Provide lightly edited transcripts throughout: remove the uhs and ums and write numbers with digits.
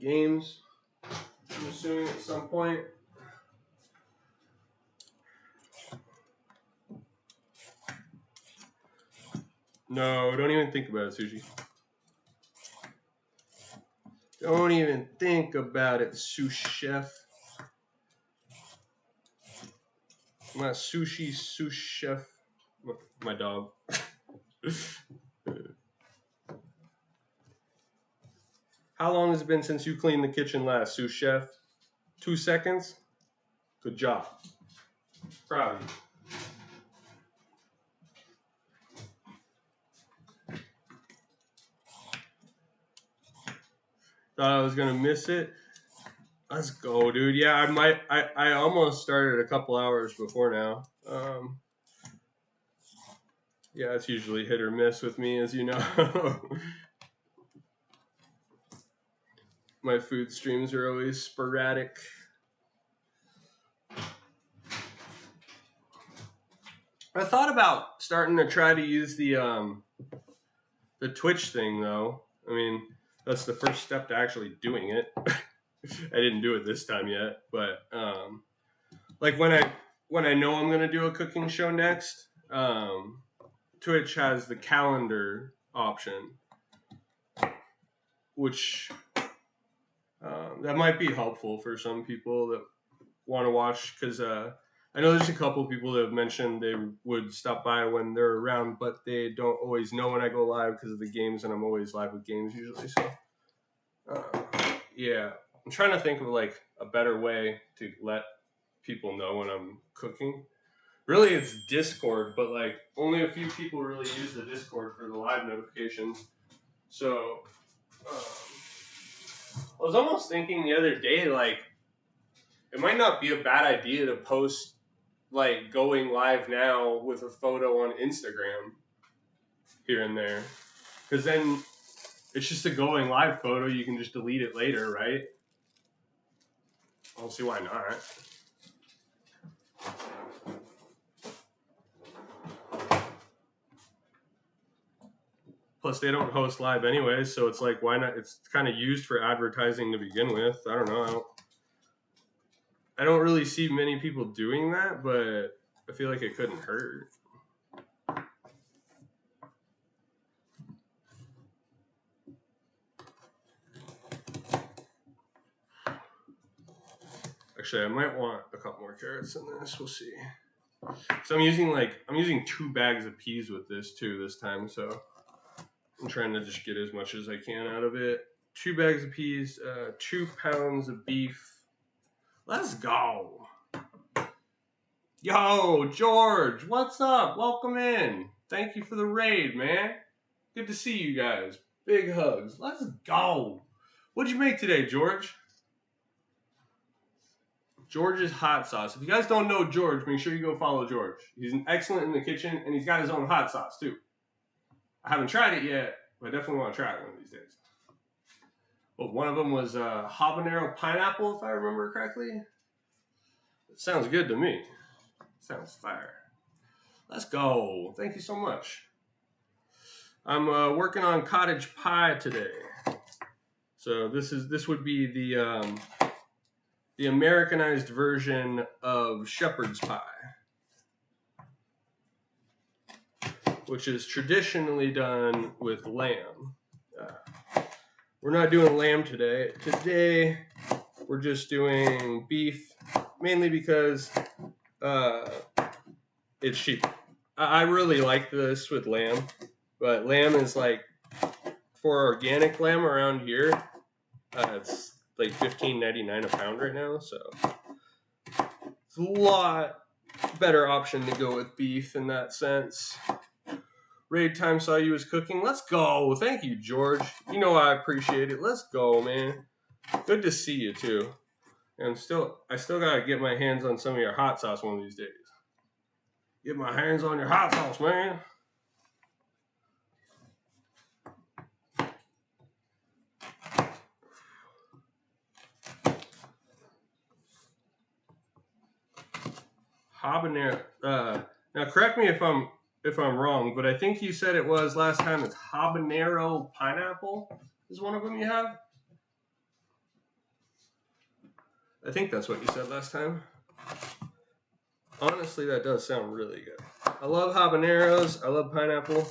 games, I'm assuming at some point. No, don't even think about it, Sushi. Don't even think about it, sous chef. My sushi sous chef. My dog. How long has it been since you cleaned the kitchen last, sous chef? 2 seconds? Good job. Proud of you. Thought I was gonna miss it. Let's go, dude. Yeah, I almost started a couple hours before now. Yeah, it's usually hit or miss with me, as you know. My food streams are always sporadic. I thought about starting to try to use the Twitch thing, though. I mean, that's the first step to actually doing it. I didn't do it this time yet, but like when I know I'm gonna do a cooking show next, Twitch has the calendar option, which that might be helpful for some people that want to watch, because I know there's a couple people that have mentioned they would stop by when they're around, but they don't always know when I go live because of the games, and I'm always live with games usually. So yeah, I'm trying to think of like a better way to let people know when I'm cooking. Really, it's Discord, but like only a few people really use the Discord for the live notifications. So I was almost thinking the other day, like, it might not be a bad idea to post like going live now with a photo on Instagram here and there, because then it's just a going live photo. You can just delete it later, right? I don't see why not. Plus, they don't host live anyway, so it's like, why not? It's kind of used for advertising to begin with. I don't know. I don't really see many people doing that, but I feel like it couldn't hurt. Actually, I might want a couple more carrots in this. We'll see. So I'm using 2 bags of peas with this too this time. So I'm trying to just get as much as I can out of it. 2 bags of peas, 2 pounds of beef. Let's go. Yo, George, what's up? Welcome in. Thank you for the raid, man. Good to see you guys. Big hugs. Let's go. What'd you make today, George? George's hot sauce. If you guys don't know George, make sure you go follow George. He's excellent in the kitchen, and he's got his own hot sauce, too. I haven't tried it yet, but I definitely want to try it one of these days. Well, one of them was habanero pineapple, if I remember correctly. It sounds good to me. Sounds fire. Let's go. Thank you so much. I'm working on cottage pie today. So this would be the Americanized version of shepherd's pie, which is traditionally done with lamb. We're not doing lamb today. Today, we're just doing beef, mainly because it's cheap. I really like this with lamb, but lamb is like, for organic lamb around here, it's like $15.99 a pound right now, so it's a lot better option to go with beef in that sense. Raid time saw you was cooking. Let's go. Thank you, George. You know I appreciate it. Let's go, man. Good to see you too. And I still gotta get my hands on some of your hot sauce one of these days. Get my hands on your hot sauce, man. Habanero. Now correct me if I'm wrong, but I think you said it was last time. It's habanero pineapple is one of them you have. I think that's what you said last time. Honestly, that does sound really good. I love habaneros. I love pineapple.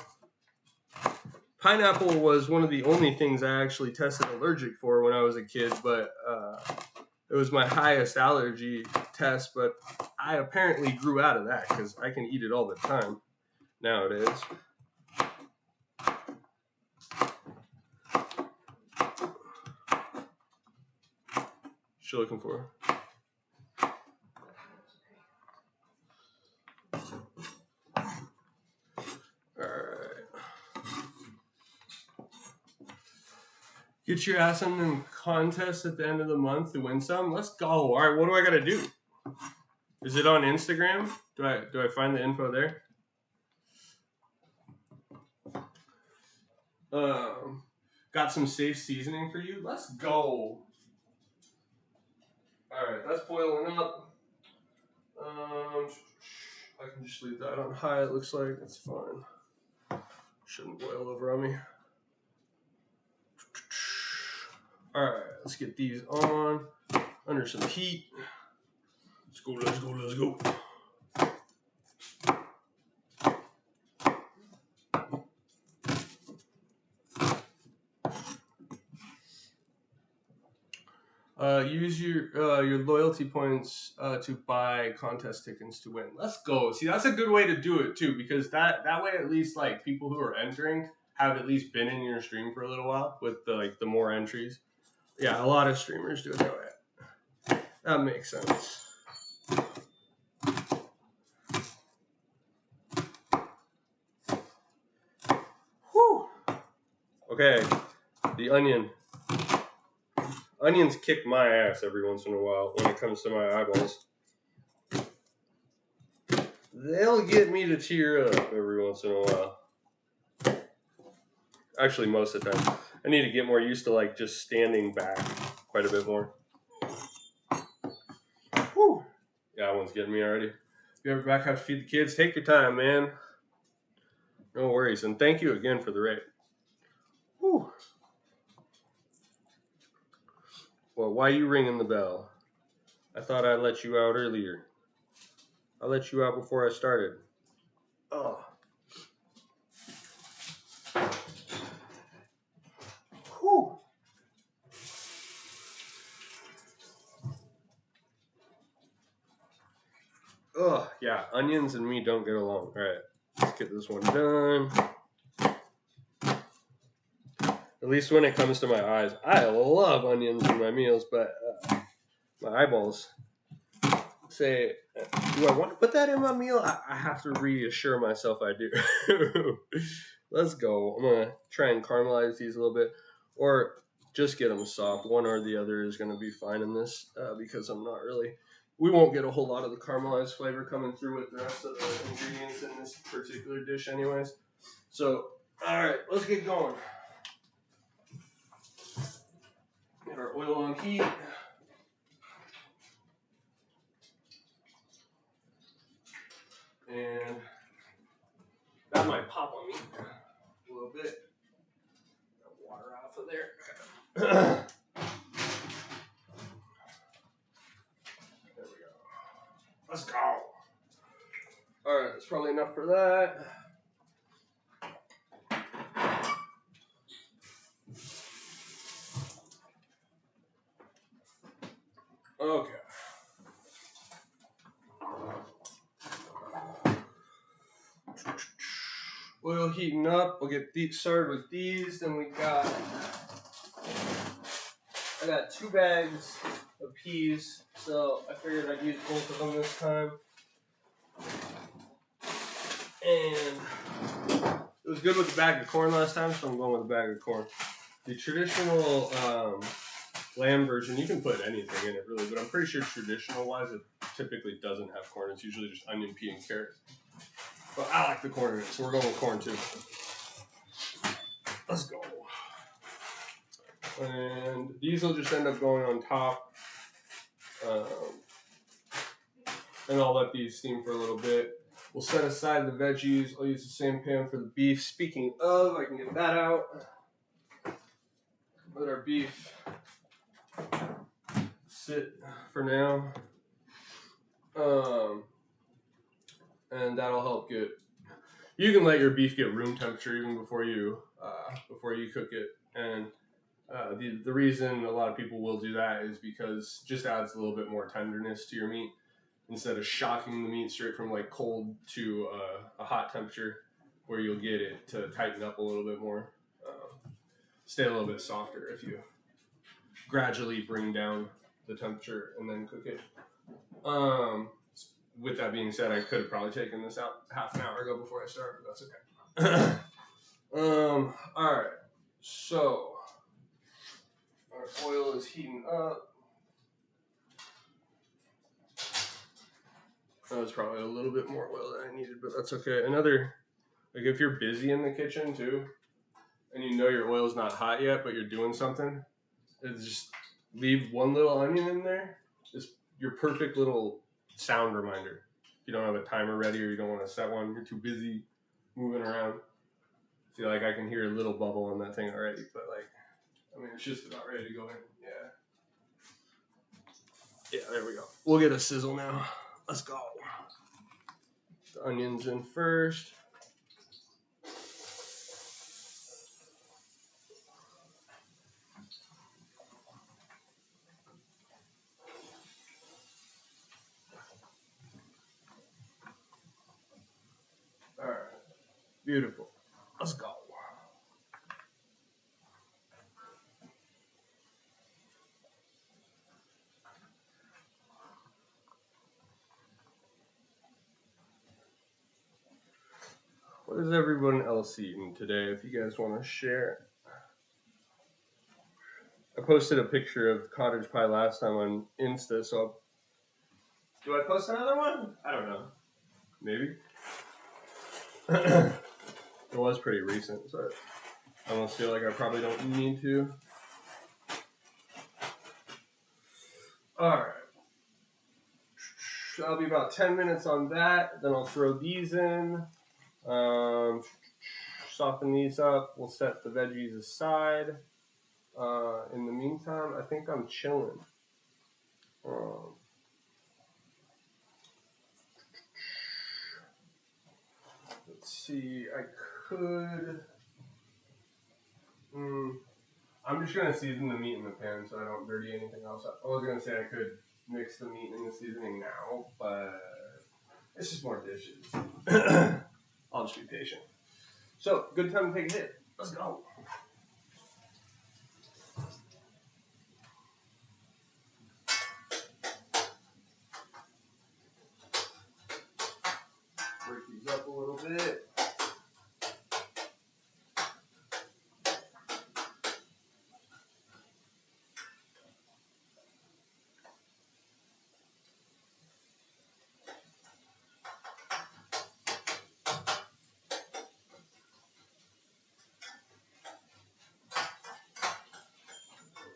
Pineapple was one of the only things I actually tested allergic for when I was a kid, but it was my highest allergy test, but I apparently grew out of that because I can eat it all the time nowadays. What you looking for? Get your ass in the contest at the end of the month to win some. Let's go. All right, what do I got to do? Is it on Instagram? Do I find the info there? Got some safe seasoning for you. Let's go. All right, that's boiling up. I can just leave that on high. It looks like it's fine. Shouldn't boil over on me. All right, let's get these on under some heat. Let's go, let's go, let's go. Use your loyalty points to buy contest tickets to win. Let's go. See, that's a good way to do it too, because that way at least like people who are entering have at least been in your stream for a little while with the more entries. Yeah, a lot of streamers do it that way. That makes sense. Whew. Okay, the onion. Onions kick my ass every once in a while when it comes to my eyeballs. They'll get me to tear up every once in a while. Actually, most of the time. I need to get more used to like just standing back quite a bit more. Whew. Yeah, that one's getting me already. If you ever back have to feed the kids, take your time, man. No worries. And thank you again for the rate. Whew. Well, why are you ringing the bell? I thought I let you out earlier. I let you out before I started. Oh. Whew. Oh, yeah. Onions and me don't get along. All right. Let's get this one done. At least when it comes to my eyes. I love onions in my meals, but my eyeballs say, do I want to put that in my meal? I have to reassure myself I do. Let's go. I'm going to try and caramelize these a little bit, or just get them soft. One or the other is going to be fine in this because we won't get a whole lot of the caramelized flavor coming through with the rest of the ingredients in this particular dish anyways. So, all right, let's get going. Get our oil on heat. And that might pop on me a little bit. Got water off of there. There we go. Let's go. All right, that's probably enough for that. Okay. Oil heating up. We'll get started with these. Then I got 2 bags of peas, so I figured I'd use both of them this time. And it was good with the bag of corn last time, so I'm going with a bag of corn. The traditional lamb version, you can put anything in it really, but I'm pretty sure traditional-wise it typically doesn't have corn. It's usually just onion, pea, and carrot. But I like the corn in it, so we're going with corn too. Let's go. And these will just end up going on top. And I'll let these steam for a little bit. We'll set aside the veggies. I'll use the same pan for the beef. Speaking of, I can get that out. Let our beef sit for now. And that'll help get. You can let your beef get room temperature even before you cook it. And the reason a lot of people will do that is because it just adds a little bit more tenderness to your meat instead of shocking the meat straight from like cold to a hot temperature, where you'll get it to tighten up a little bit more, stay a little bit softer if you gradually bring down the temperature and then cook it. With that being said, I could have probably taken this out half an hour ago before I started, but that's okay. All right, so our oil is heating up. That was probably a little bit more oil than I needed, but that's okay. Like if you're busy in the kitchen too, and you know your oil's not hot yet, but you're doing something, it's just leave one little onion in there. It's your perfect little sound reminder. If you don't have a timer ready or you don't want to set one, you're too busy moving around. I feel like I can hear a little bubble on that thing already, but like, I mean, it's just about ready to go in. Yeah, there we go. We'll get a sizzle now. Let's go. The onions in first. All right, beautiful. Let's go. What is everyone else eating today? If you guys want to share. I posted a picture of cottage pie last time on Insta, so do I post another one? I don't know. Maybe. It was pretty recent, so I almost feel like I probably don't need to. Alright. That'll be about 10 minutes on that. Then I'll throw these in. Soften these up. We'll set the veggies aside. In the meantime, I think I'm chilling. Let's see. I could. I'm just gonna season the meat in the pan so I don't dirty anything else up. I was gonna say I could mix the meat in the seasoning now, but it's just more dishes. I'll just be patient. So, good time to take a hit. Let's go. Break these up a little bit.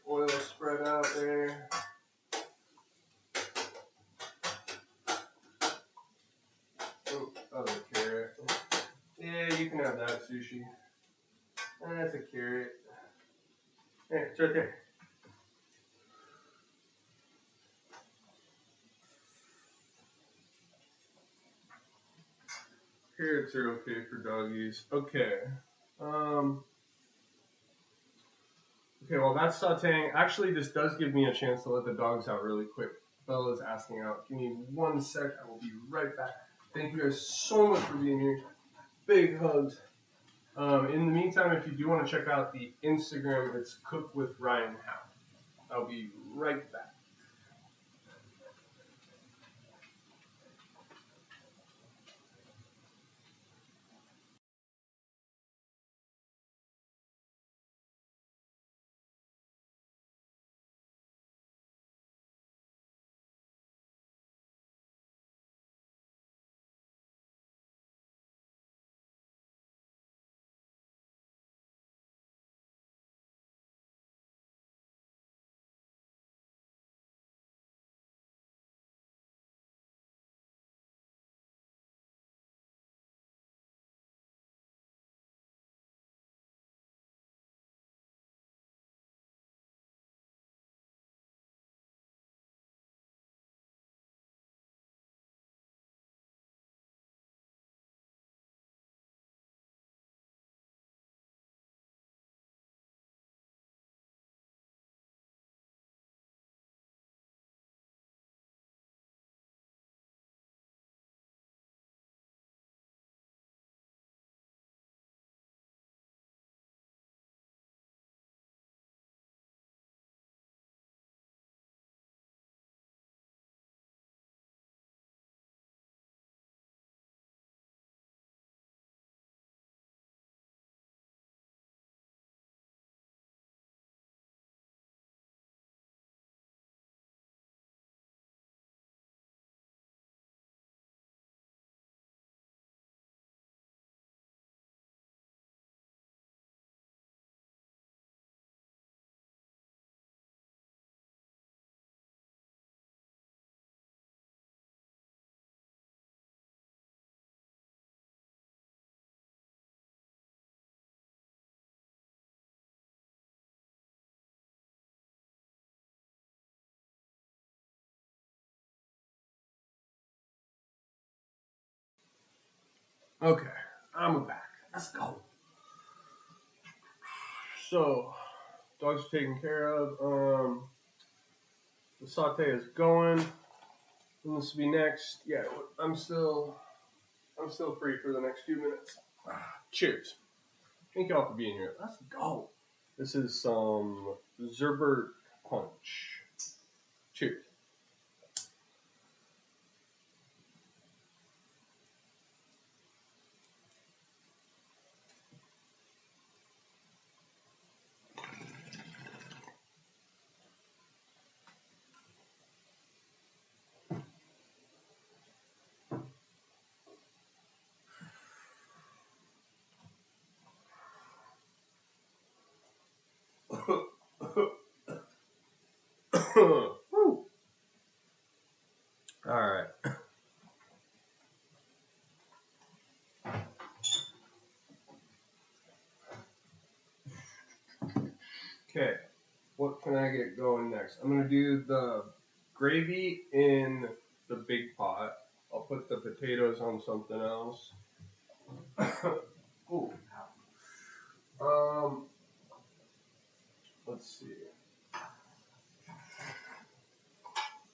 Oil spread out there. Oh, the carrot. Yeah, you can have that, sushi. That's a carrot. There, it's right there. Carrots are okay for doggies. Okay. Okay, while that's sauteing, actually this does give me a chance to let the dogs out really quick. Bella's asking out. Give me 1 sec. I will be right back. Thank you guys so much for being here. Big hugs. In the meantime, if you do want to check out the Instagram, it's Cook with Ryan Howe. I'll be right back. Okay, I'm back. Let's go. So, dogs are taken care of. The saute is going. And this will be next. Yeah, I'm still free for the next few minutes. Cheers. Thank y'all for being here. Let's go. This is some Zerbert Punch. Cheers. Woo. All right. Okay. What can I get going next? I'm gonna do the gravy in the big pot. I'll put the potatoes on something else. Ooh. Let's see.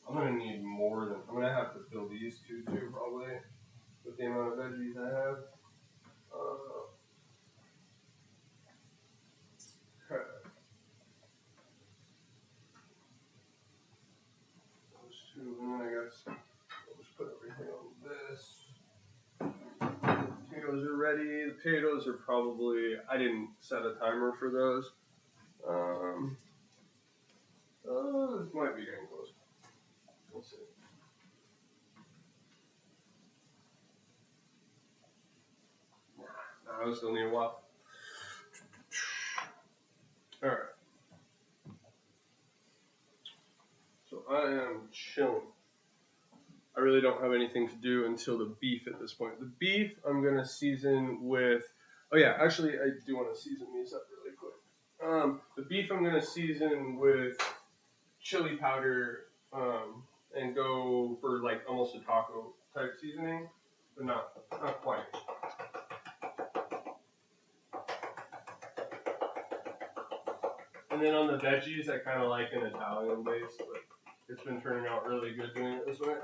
I'm gonna need more than. I'm gonna have to fill these two too, probably, with the amount of veggies I have. Okay. Those two, and then I guess I'll just put everything on this. Potatoes are ready. The potatoes are probably. I didn't set a timer for those. This might be getting close. We'll see. I still need a while. All right. So I am chilling. I really don't have anything to do until the beef at this point. The beef I'm gonna season with. Oh yeah, actually I do want to season these up really quick. The beef I'm gonna season with chili powder and go for like almost a taco type seasoning, but not quite. And then on the veggies, I kind of like an Italian base, but it's been turning out really good doing it this way.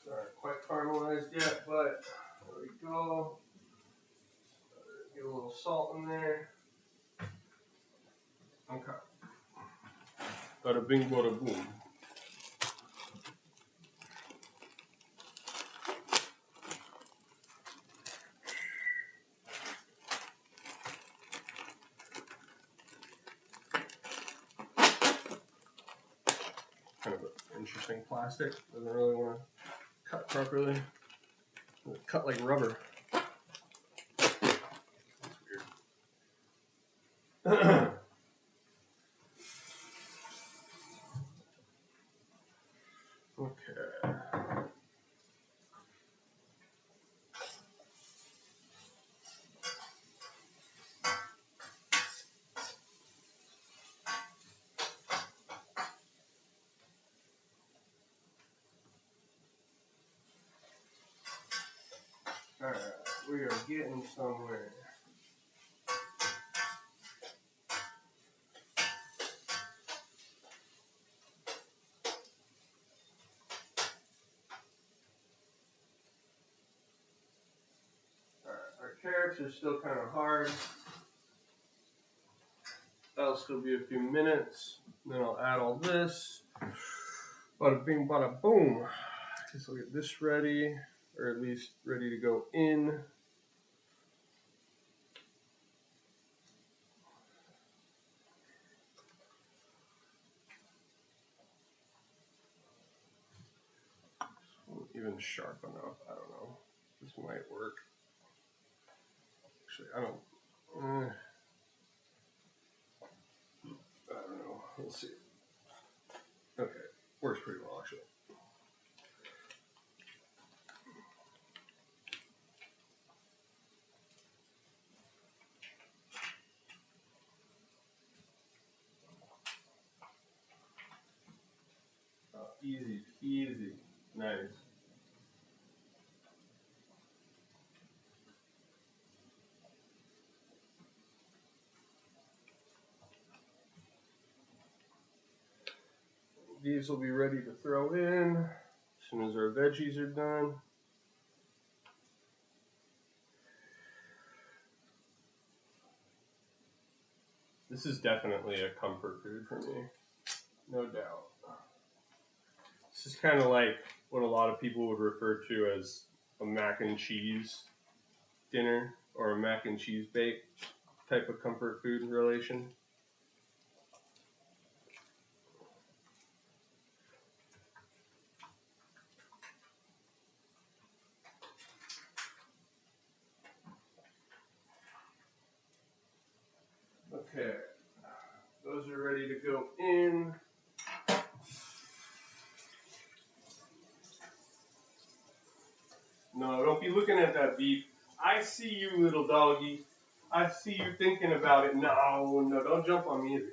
Not quite caramelized yet, but there we go. Get a little salt in there. Okay. Bada bing, bada boom. Kind of an interesting plastic. Doesn't really want to cut properly. Cut like rubber. That's weird. Okay. Alright, we are getting somewhere. Alright, our carrots are still kind of hard. That'll still be a few minutes. Then I'll add all this. Bada bing, bada boom. Just look at this ready, or at least ready to go in. Even sharp enough. I don't know. This might work. Actually, I don't know. We'll see. Okay, works pretty well actually. Easy, easy. Nice. These will be ready to throw in as soon as our veggies are done. This is definitely a comfort food for me, no doubt. This is kind of like what a lot of people would refer to as a mac and cheese dinner or a mac and cheese bake type of comfort food relation. Okay, those are ready to go in. No, don't be looking at that beef. I see you, little doggy. I see you thinking about it. No, no, don't jump on me either.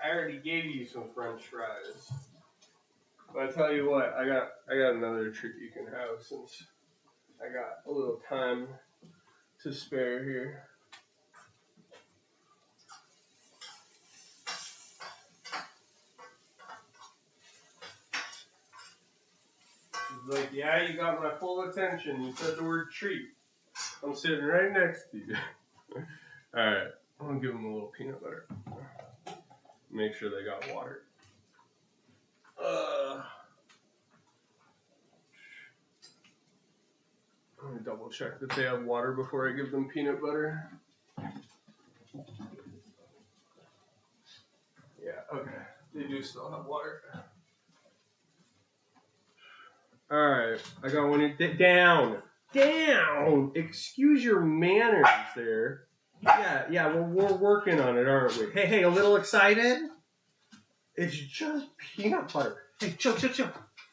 I already gave you some French fries. But I tell you what, I got another treat you can have since I got a little time to spare here. She's like, yeah, you got my full attention. You said the word treat. I'm sitting right next to you. Alright, I'm gonna give them a little peanut butter. Make sure they got water. I'm gonna double check that they have water before I give them peanut butter. Yeah, okay. They do still have water. Alright, I got one. Down! Down! Excuse your manners there. Yeah, well, we're working on it, aren't we? Hey, a little excited? It's just peanut butter. Hey, chill.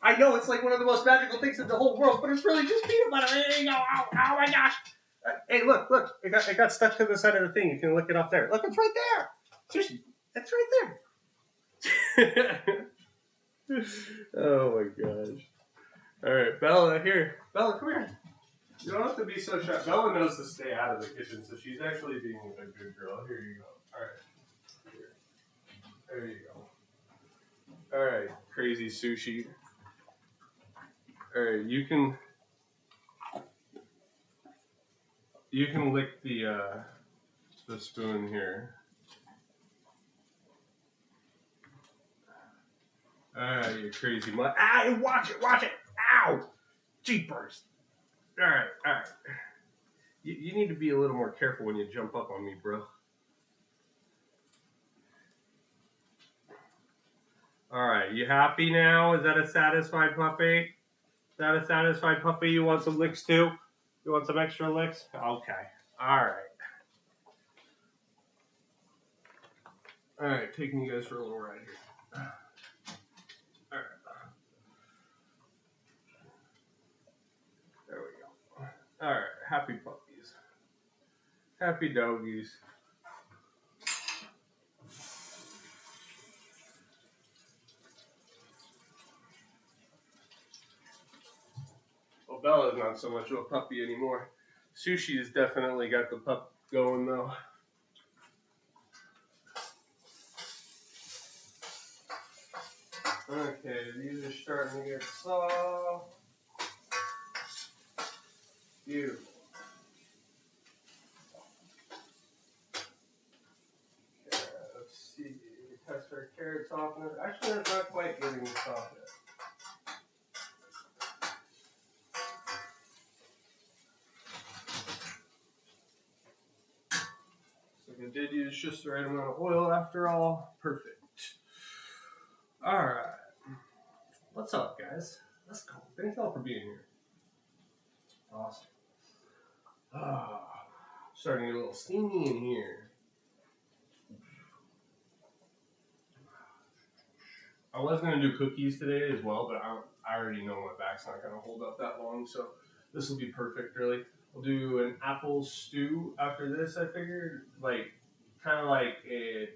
I know it's like one of the most magical things in the whole world, but it's really just peanut butter. There you go. Oh my gosh. Hey, look. It got stuck to the side of the thing. You can lick it off there. Look, it's right there. Seriously, it's right there. Oh my gosh. All right, Bella, here. Bella, come here. You don't have to be so shy. Bella knows to stay out of the kitchen, so she's actually being a good girl. Here you go. All right. Here. There you go. All right, crazy sushi. All right, you can lick the spoon here. All right, you crazy mud. Ah, watch it. Ow, jeepers. All right. You need to be a little more careful when you jump up on me, bro. All right, you happy now? Is that a satisfied puppy? Is that a satisfied puppy? You want some licks too? You want some extra licks? Okay. All right, taking you guys for a little ride here. All right. There we go. All right, happy puppies. Happy doggies. Well, Bella's not so much of a puppy anymore. Sushi has definitely got the pup going though. Okay, these are starting to get soft. Beautiful. Okay, let's see. Test our carrot softness. Actually, that's not quite getting soft yet. So I did use just the right amount of oil after all. Perfect. All right. What's up, guys? Let's go. Thanks all for being here. Awesome. Starting to get a little steamy in here. I was going to do cookies today as well, but I already know my back's not going to hold up that long, so this will be perfect, really. I'll do an apple stew after this, I figured. Like, kind of like a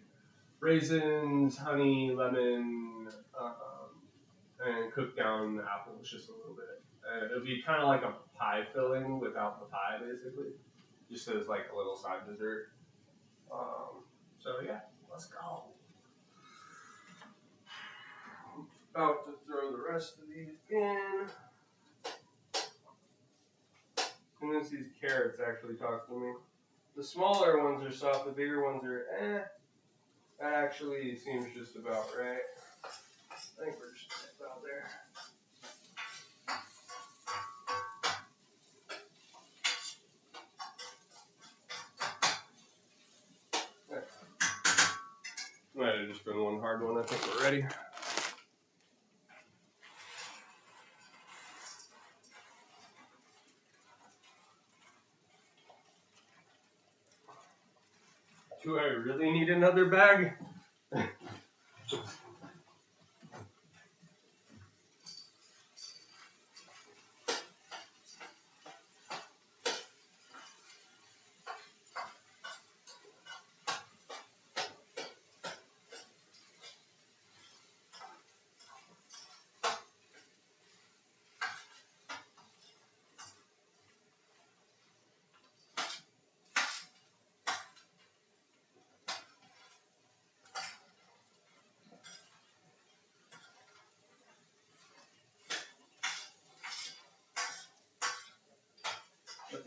raisins, honey, lemon, and cook down the apples just a little bit. It'll be kind of like a pie filling without the pie, basically, just as like a little side dessert. So yeah, let's go. About to throw the rest of these in. And then these carrots actually talk to me. The smaller ones are soft, the bigger ones are That actually seems just about right. I think we're just about there. Might have just been one hard one. I think we're ready. Do I really need another bag?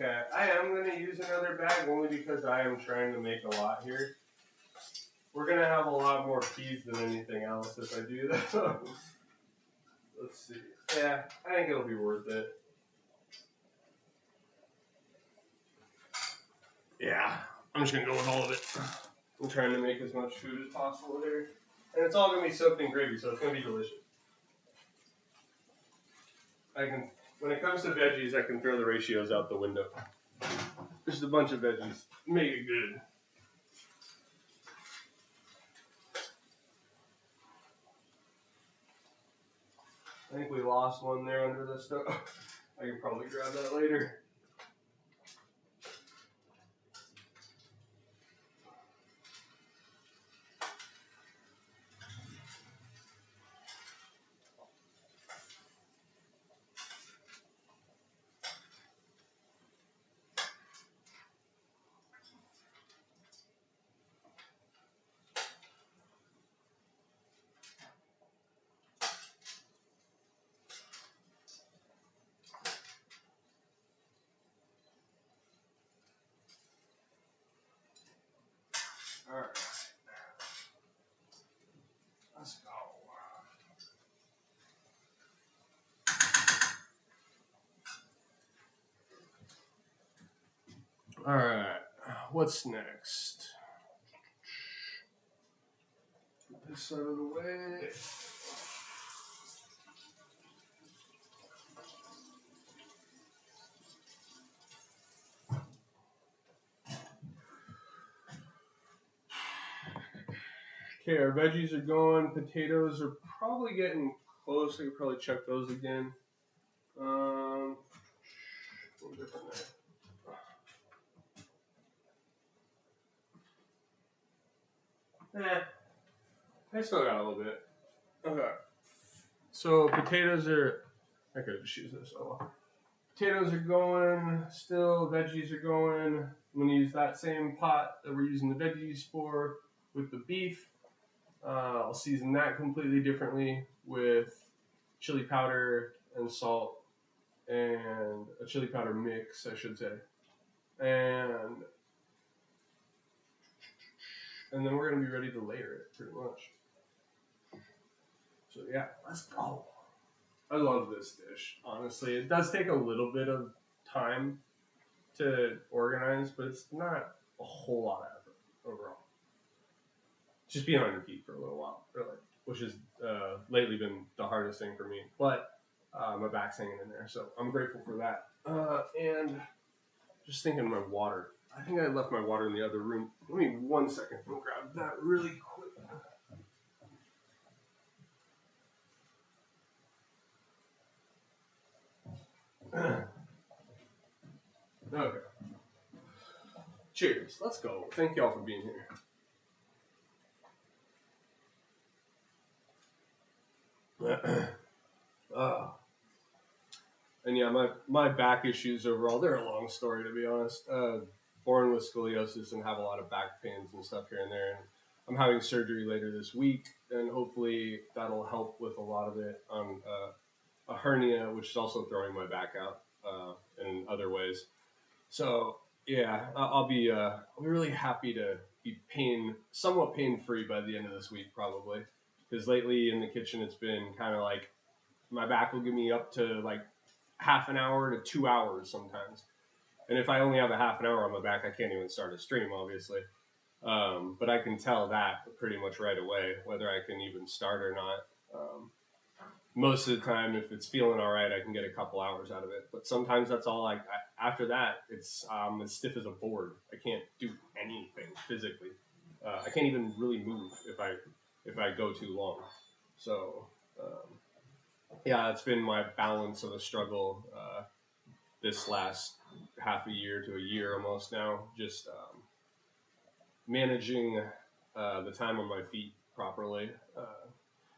Okay, I am going to use another bag only because I am trying to make a lot here. We're going to have a lot more peas than anything else if I do that. Let's see. Yeah, I think it'll be worth it. Yeah, I'm just going to go with all of it. I'm trying to make as much food as possible here. And it's all going to be soaked in gravy, so it's going to be delicious. When it comes to veggies, I can throw the ratios out the window. Just a bunch of veggies. Make it good. I think we lost one there under the stove. I can probably grab that later. All right. Let's go. All right. What's next? Get this out of the way. Okay, our veggies are going. Potatoes are probably getting close. I could probably check those again. I still got a little bit. Okay. So potatoes are. I could just use this. Oh well. Potatoes are going. Still, veggies are going. I'm gonna use that same pot that we're using the veggies for with the beef. I'll season that completely differently with chili powder and salt and a chili powder mix, I should say. And then we're going to be ready to layer it, pretty much. So yeah, let's go. I love this dish, honestly. It does take a little bit of time to organize, but it's not a whole lot of effort overall. Just being on your feet for a little while, really, which has lately been the hardest thing for me. But my back's hanging in there, so I'm grateful for that. And just thinking of my water. I think I left my water in the other room. Let me 1 second. I'll grab that really quick. Okay. Cheers. Let's go. Thank y'all for being here. uh, and yeah, my back issues overall, they're a long story to be honest. Born with scoliosis and have a lot of back pains and stuff here and there. And I'm having surgery later this week, and hopefully that'll help with a lot of it on a hernia, which is also throwing my back out in other ways. So yeah, I'll be really happy to be somewhat pain free by the end of this week probably, because lately in the kitchen it's been kind of like my back will give me up to like half an hour to 2 hours sometimes, and if I only have a half an hour on my back, I can't even start a stream obviously. But I can tell that pretty much right away whether I can even start or not. Most of the time, if it's feeling all right, I can get a couple hours out of it. But sometimes that's all. After that, it's as stiff as a board. I can't do anything physically. I can't even really move if I go too long. So yeah, it's been my balance of a struggle this last half a year to a year almost now. Just managing the time on my feet properly.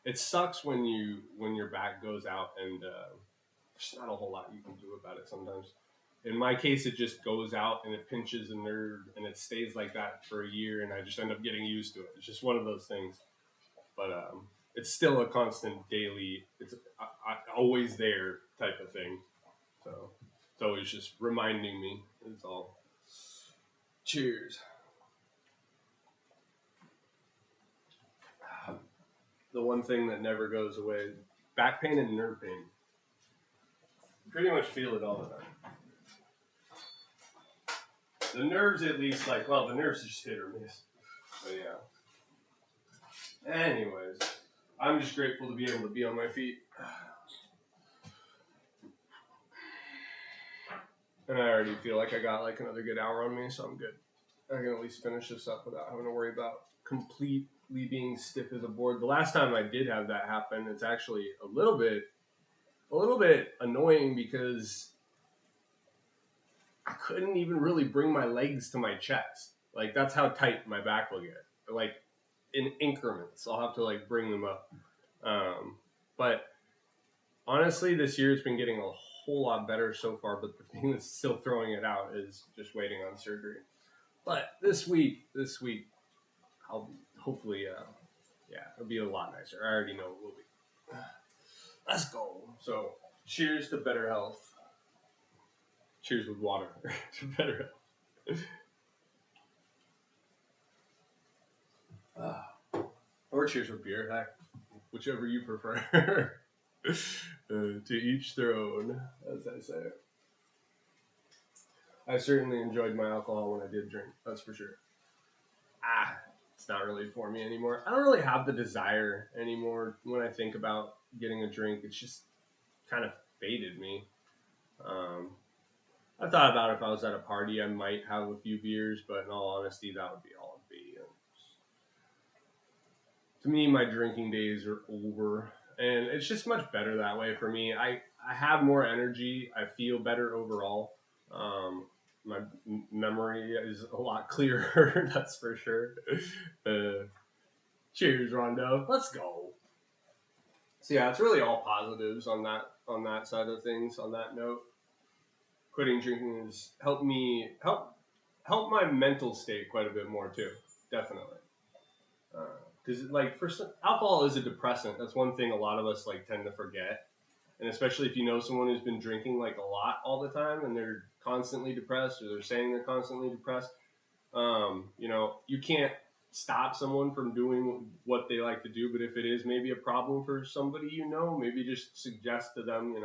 It sucks when your back goes out and there's not a whole lot you can do about it sometimes. In my case, it just goes out and it pinches a nerve and it stays like that for a year, and I just end up getting used to it. It's just one of those things. But it's still a constant daily, it's always there type of thing. So it's always just reminding me. It's all. Cheers. The one thing that never goes away is back pain and nerve pain. You pretty much feel it all the time. The nerves, at least, the nerves just hit or miss. But yeah. Anyways, I'm just grateful to be able to be on my feet. And I already feel like I got like another good hour on me, so I'm good. I can at least finish this up without having to worry about completely being stiff as a board. The last time I did have that happen, it's actually a little bit annoying because I couldn't even really bring my legs to my chest. Like, that's how tight my back will get. Like, in increments, I'll have to like bring them up. But honestly, this year it's been getting a whole lot better so far, but the thing that's still throwing it out is just waiting on surgery. But this week, I'll hopefully, it'll be a lot nicer. I already know it will be. Let's go. So, cheers to better health. Cheers with water to better health. Or cheers with beer, heck, whichever you prefer. To each their own, as I say. I certainly enjoyed my alcohol when I did drink, that's for sure. It's not really for me anymore. I don't really have the desire anymore when I think about getting a drink. It's just kind of faded me. I thought about if I was at a party, I might have a few beers, but in all honesty, that would be all it'd be. To me, my drinking days are over, and it's just much better that way for me. I have more energy. I feel better overall. My memory is a lot clearer, that's for sure. Cheers, Rondo. Let's go. So yeah, it's really all positives on that side of things. On that note, quitting drinking has helped help my mental state quite a bit more too. Definitely. Because alcohol is a depressant. That's one thing a lot of us tend to forget, and especially if you know someone who's been drinking a lot all the time and they're constantly depressed, or they're saying they're constantly depressed. You can't stop someone from doing what they like to do, but if it is maybe a problem for somebody, maybe just suggest to them,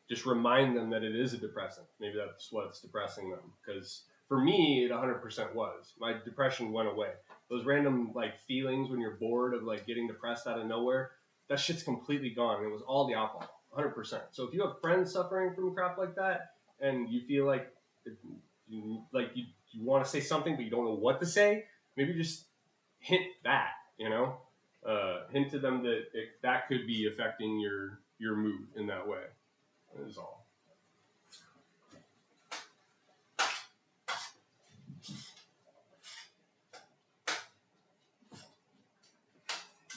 just remind them that it is a depressant. Maybe that's what's depressing them. Because for me, it 100% was. My depression went away. Those random feelings when you're bored of getting depressed out of nowhere, that shit's completely gone. It was all the alcohol, 100%. So if you have friends suffering from crap like that, and you feel like you want to say something but you don't know what to say, maybe just hint that, hint to them that that could be affecting your mood in that way. That is all.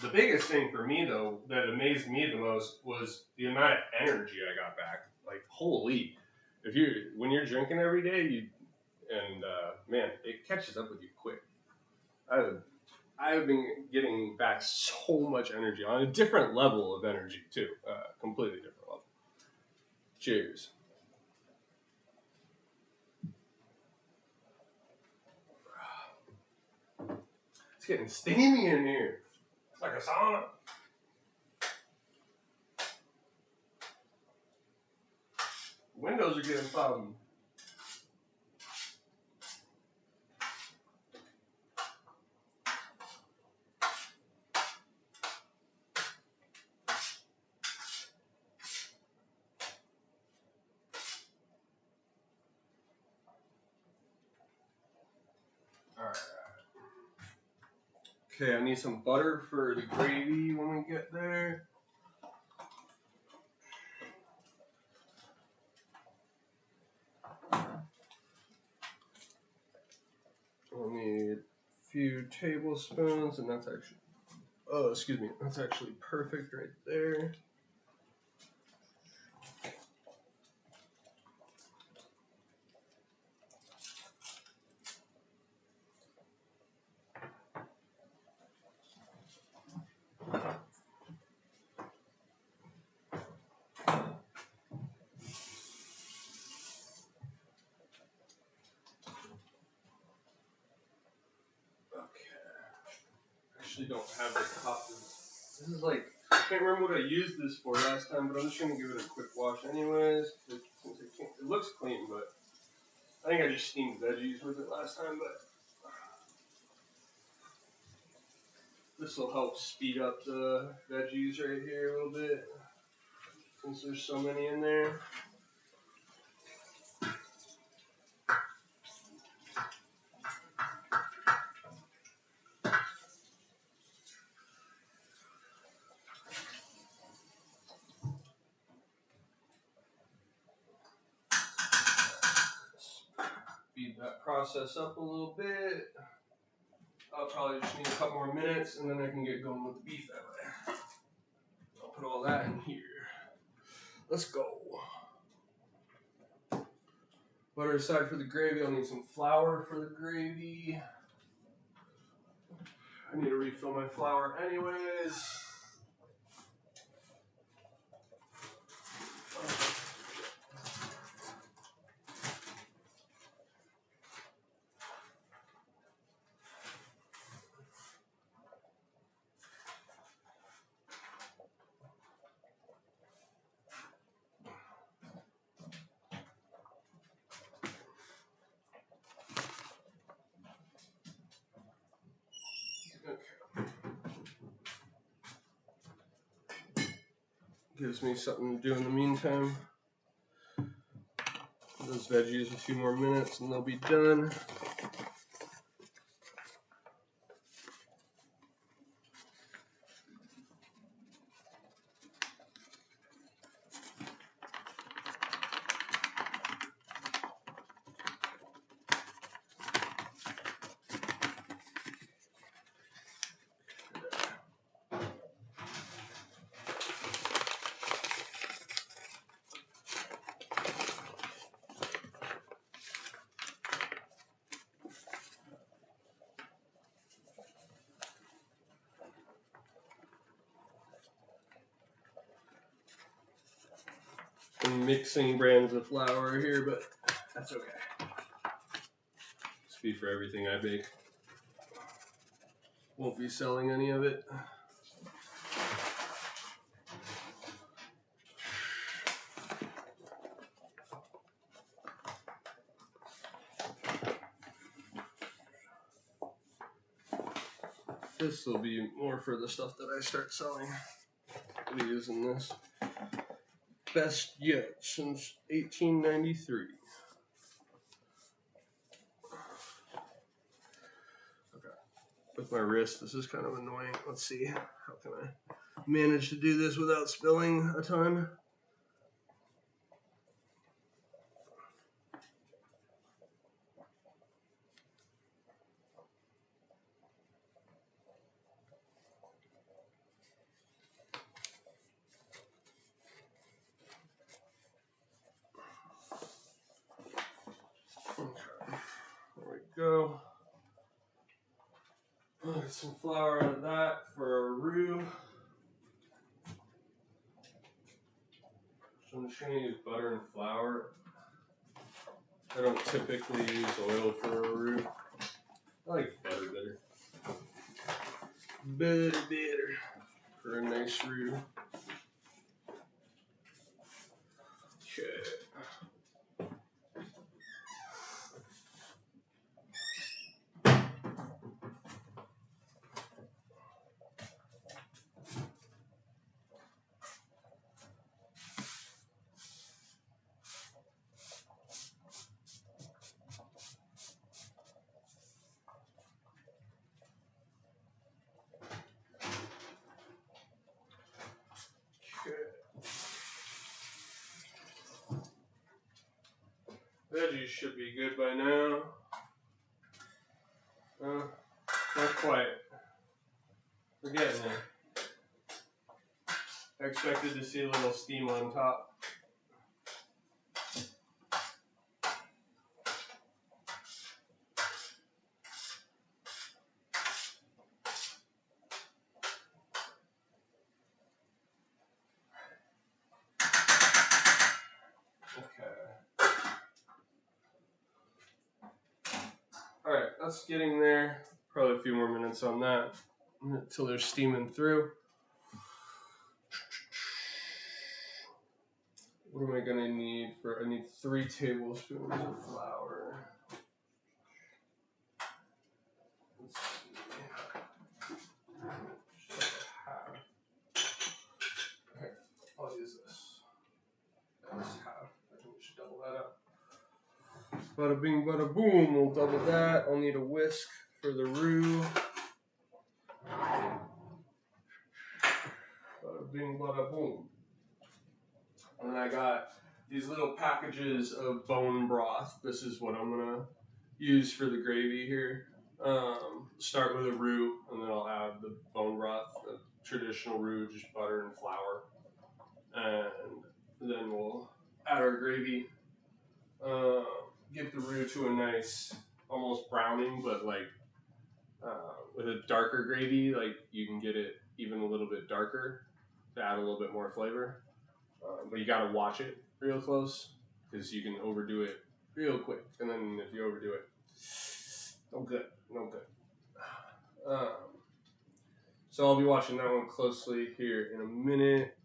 The biggest thing for me, though, that amazed me the most was the amount of energy I got back. Like, holy, when you're drinking every day, man, it catches up with you quick. I have been getting back so much energy on a different level of energy too, completely different level. Cheers. It's getting steamy in here. It's like a sauna. Windows are getting foggy. Alright. Okay, I need some butter for the gravy when we get there. I'll need a few tablespoons, and that's actually, that's actually perfect right there. Actually don't have the cup. This is like, I can't remember what I used this for last time, but I'm just gonna give it a quick wash anyways. It looks clean, but I think I just steamed veggies with it last time, but this will help speed up the veggies right here a little bit, since there's so many in there. Speed that process up a little bit. I'll probably just need a couple more minutes, and then I can get going with the beef that way. I'll put all that in here. Let's go. Butter aside for the gravy. I'll need some flour for the gravy. I need to refill my flour anyways. Gives me something to do in the meantime. Those veggies a few more minutes and they'll be done. I'm mixing brands of flour here, but that's okay. It's be for everything I bake. Won't be selling any of it. This will be more for the stuff that I start selling. I'll be using this. Best yet since 1893. Okay. With my wrist, this is kind of annoying. Let's see. How can I manage to do this without spilling a ton? go. Get some flour out of that for a roux. So I'm just going to use butter and flour. I don't typically use oil for a roux. I like butter better. Butter for a nice roux. Okay. Veggies should be good by now. Not quite. We're getting there. I expected to see a little steam on top. Alright, that's getting there. Probably a few more minutes on that until they're steaming through. What am I going to need for? I need 3 tablespoons of flour. Let's see. Just like a half. Okay, I'll use this. That's half. I can just double that up. Bada bing, bada boom. We'll double that. I'll need a whisk for the roux. Bada bing, bada boom. And then I got these little packages of bone broth. This is what I'm going to use for the gravy here. Start with a roux, and then I'll add the bone broth, the traditional roux, just butter and flour. And then we'll add our gravy. Get the roux to a nice, almost browning, but like with a darker gravy, like you can get it even a little bit darker to add a little bit more flavor. But you gotta watch it real close because you can overdo it real quick, and then if you overdo it, no good. So I'll be watching that one closely here in a minute.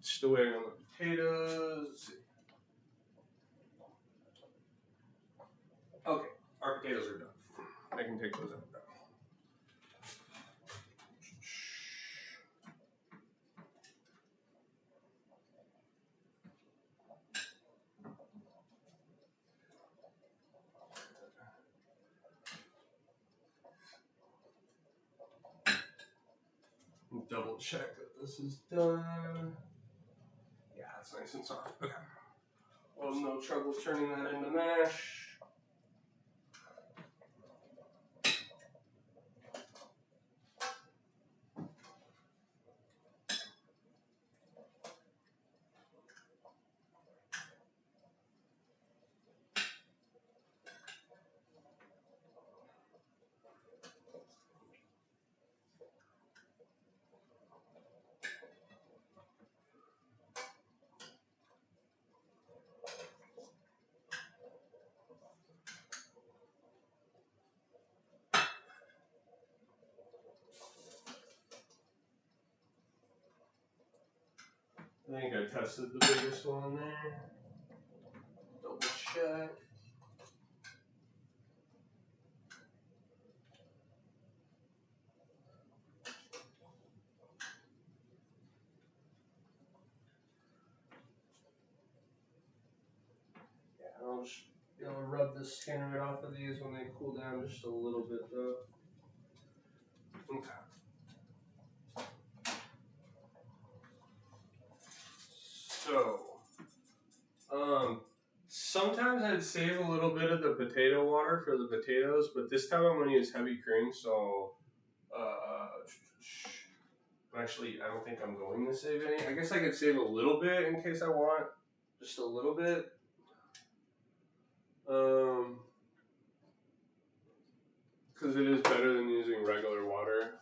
Still waiting on the potatoes. Okay, our potatoes are done. I can take those out now. Double check that this is done. Yeah, it's nice and soft. Okay. Well, no trouble turning that into mash. I think I tested the biggest one there. Double check. Yeah, I'll just be able to rub the skin right off of these when they cool down just a little bit though. Okay. So, sometimes I'd save a little bit of the potato water for the potatoes, but this time I'm going to use heavy cream, so, actually, I don't think I'm going to save any. I guess I could save a little bit in case I want, just a little bit. because it is better than using regular water.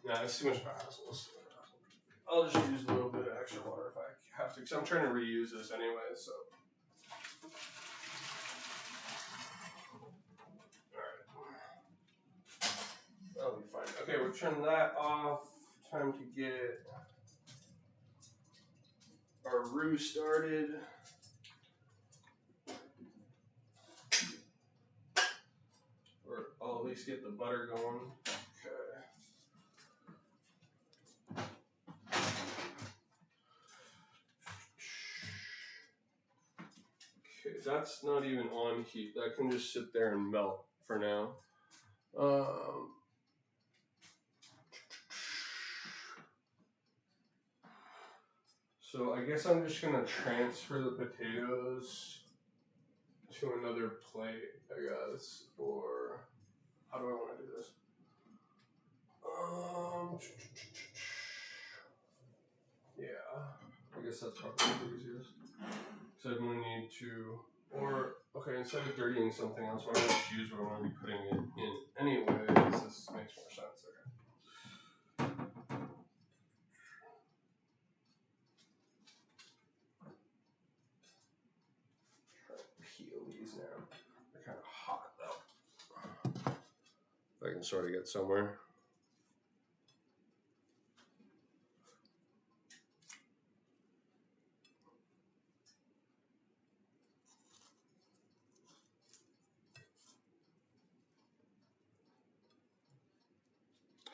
Nah, it's too much hassle. I'll just use a little bit of extra water if I have to, because I'm trying to reuse this anyway, so. Alright. That'll be fine. Okay, we'll turn that off. Time to get our roux started. Or I'll at least get the butter going. Okay, that's not even on heat. That can just sit there and melt for now. So I guess I'm just gonna transfer the potatoes to another plate, I guess, or how do I want to do this? Yeah, I guess that's probably the easiest. So I'm gonna need to, or okay, instead of dirtying something else, why don't I just use what I'm gonna be putting it in anyways? This makes more sense. Okay. Try to peel these now. They're kind of hot though. If I can sort of get somewhere.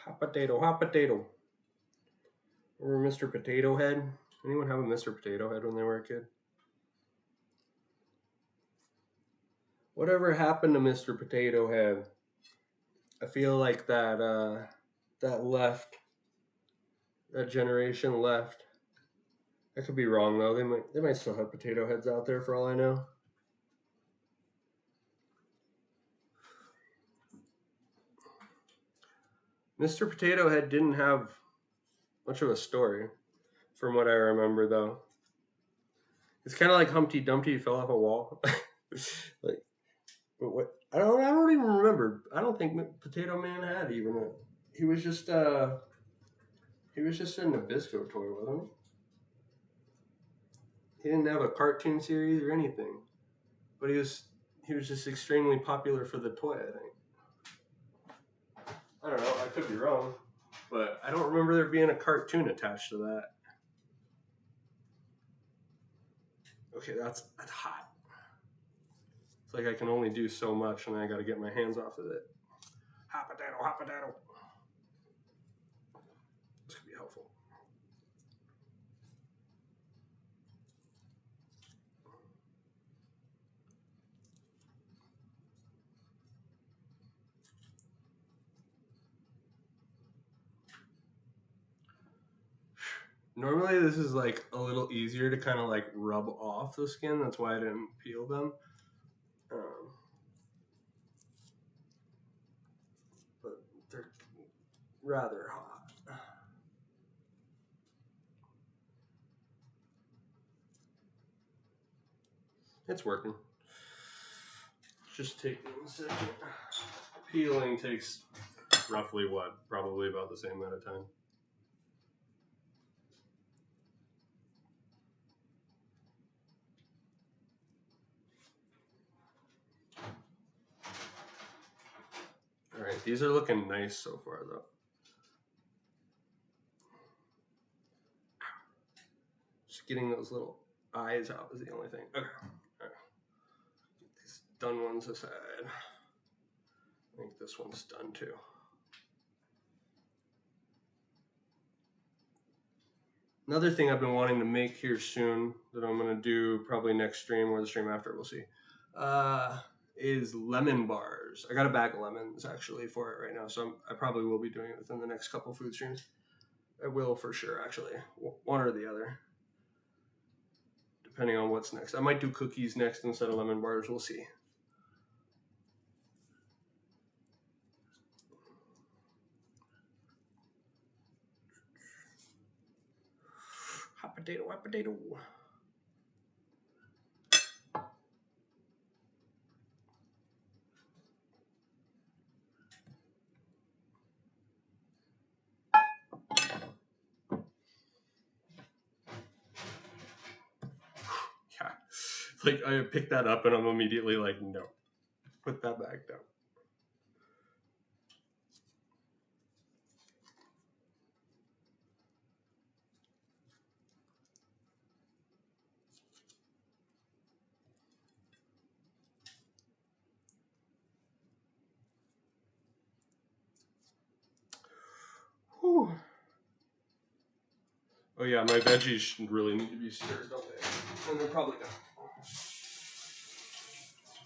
Hot potato, hot potato. Remember Mr. Potato Head? Anyone have a Mr. Potato Head when they were a kid? Whatever happened to Mr. Potato Head? I feel like that left. That generation left. I could be wrong though. They might still have potato heads out there for all I know. Mr. Potato Head didn't have much of a story, from what I remember though. It's kind of like Humpty Dumpty fell off a wall. Like, but what? I don't even remember. I don't think Potato Man had even a. He was just a Nabisco toy, wasn't he? He didn't have a cartoon series or anything, but he was just extremely popular for the toy, I think. I don't know, I could be wrong, but I don't remember there being a cartoon attached to that. Okay, that's hot. It's like I can only do so much and then I gotta get my hands off of it. Hot potato, hot potato. This could be helpful. Normally this is like a little easier to kind of like rub off the skin. That's why I didn't peel them. But they're rather hot. It's working. Just taking a second. Peeling takes roughly what? Probably about the same amount of time. All right, these are looking nice so far though. Just getting those little eyes out is the only thing. Okay, all right. Get these done ones aside. I think this one's done too. Another thing I've been wanting to make here soon that I'm gonna do probably next stream or the stream after, we'll see, is lemon bars. I got a bag of lemons actually for it right now, so I probably will be doing it within the next couple food streams. I will for sure, actually, one or the other, depending on what's next. I might do cookies next instead of lemon bars. We'll see. Hot potato, hot potato. Like, I pick that up and I'm immediately like, no, put that back down. Whew. Oh yeah, my veggies really need to be stirred, don't they? And they're probably not.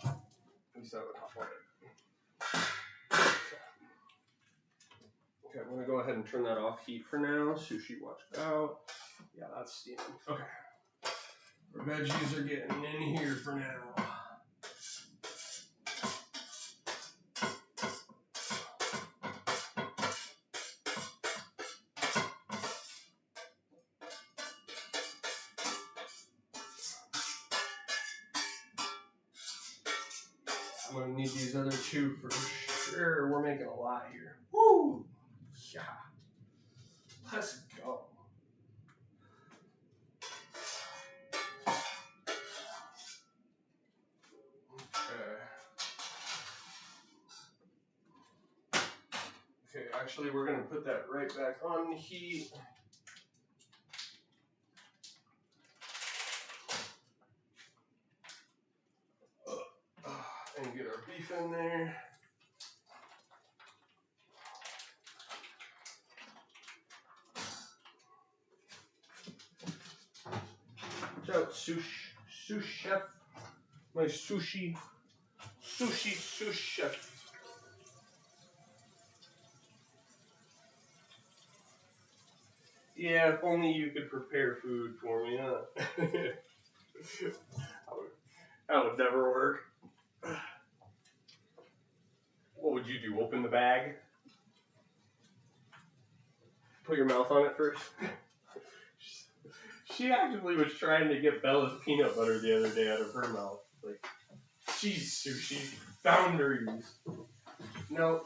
At least I would hop on it. Okay, I'm gonna go ahead and turn that off heat for now. Sushi, watch out. Yeah, that's steaming. Okay. Our veggies are getting in here for now. I'm gonna need these other two for sure. We're making a lot here. Woo! Yeah. Let's go. Okay, actually, we're gonna put that right back on the heat. And get our beef in there. Watch out, sous chef. My sushi sous chef. Yeah, if only you could prepare food for me, huh? That would never work. What would you do? Open the bag? Put your mouth on it first? She actually was trying to get Bella's peanut butter the other day out of her mouth. Like, geez, sushi, boundaries. No.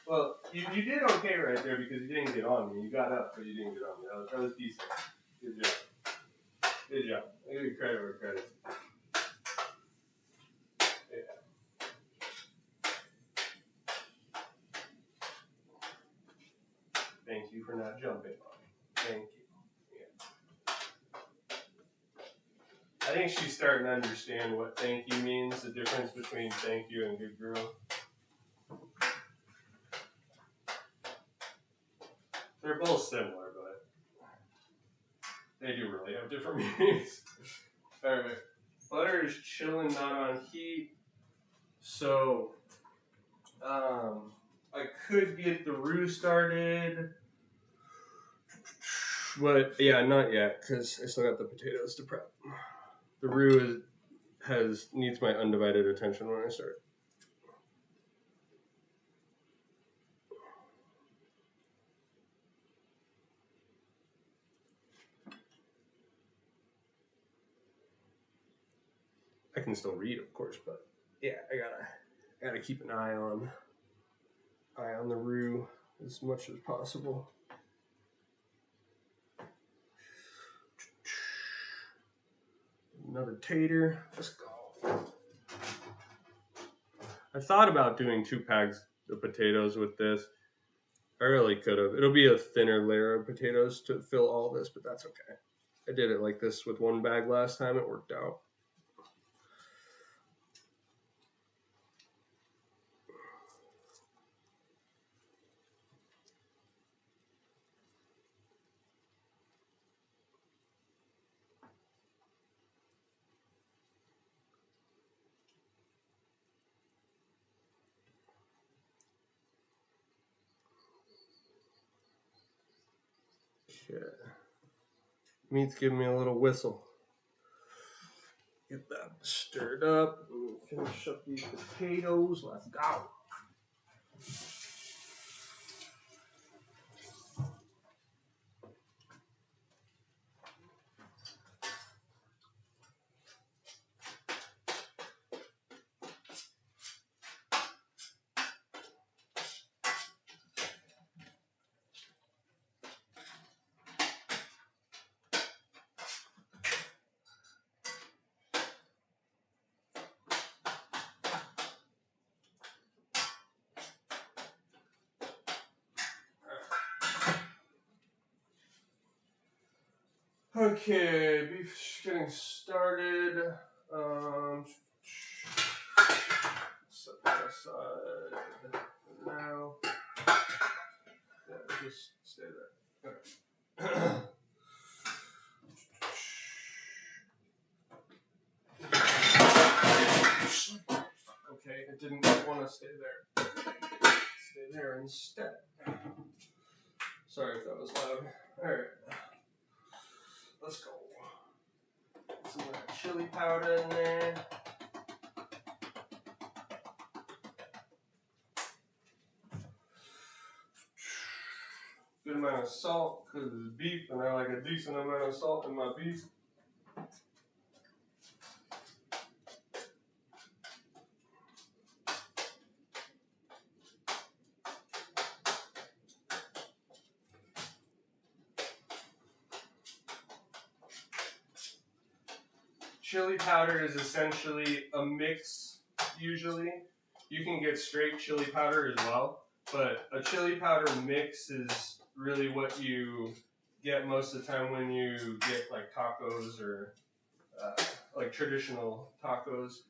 Well, you did okay right there because you didn't get on me. You got up, but you didn't get on me. That was decent. Good job. Good job. I give you credit where credit's due. Thank you for not jumping on me. Thank you. Yeah. I think she's starting to understand what thank you means, the difference between thank you and good girl. They're both similar, but they do really have different meanings. Alright, butter is chilling, not on heat. So, I could get the roux started. But yeah, not yet, because I still got the potatoes to prep. The roux needs my undivided attention when I start. I can still read, of course, but yeah, I gotta keep an eye on the roux as much as possible. Another tater. Let's go. I thought about doing 2 packs of potatoes with this. I really could have. It'll be a thinner layer of potatoes to fill all this, but that's okay. I did it like this with 1 bag last time. It worked out. Okay. Meat's giving me a little whistle. Get that stirred up. Finish up these potatoes. Let's go. Okay, beef's getting started. Set that aside for now. Yeah, just stay there. Okay. Okay, it didn't want to stay there. Stay there instead. Sorry if that was loud. Alright. Let's go. Some of that chili powder in there. Good amount of salt because it's beef and I like a decent amount of salt in my beef. Chili powder is essentially a mix, usually. You can get straight chili powder as well, but a chili powder mix is really what you get most of the time when you get like tacos or like traditional tacos.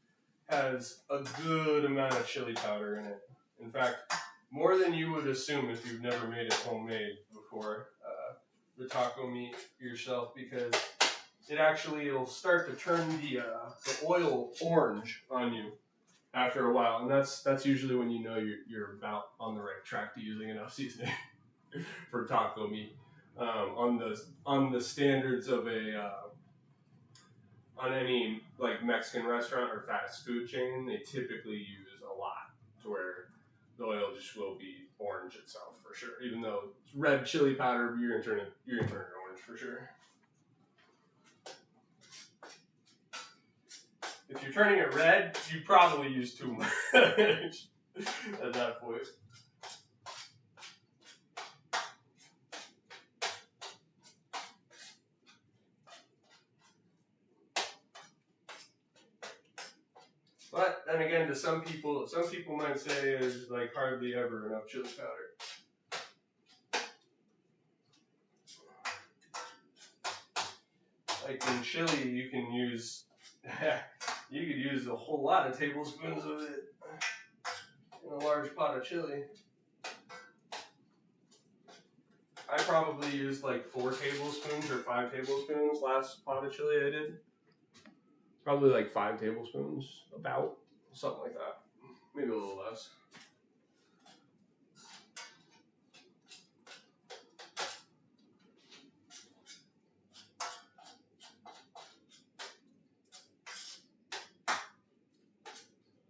Has a good amount of chili powder in it. In fact, more than you would assume if you've never made it homemade before, the taco meat yourself, because it'll start to turn the oil orange on you after a while, and that's usually when you know you're about on the right track to using enough seasoning for taco meat. On the standards of on any like Mexican restaurant or fast food chain, they typically use a lot to where the oil just will be orange itself for sure. Even though it's red chili powder, you're gonna turn it orange for sure. If you're turning it red, you probably use too much at that point. But then again, to some people might say there's like hardly ever enough chili powder. Like in chili, you can use a whole lot of tablespoons of it in a large pot of chili. I probably used like 4 tablespoons or 5 tablespoons last pot of chili I did. Probably like 5 tablespoons, about something like that. Maybe a little less.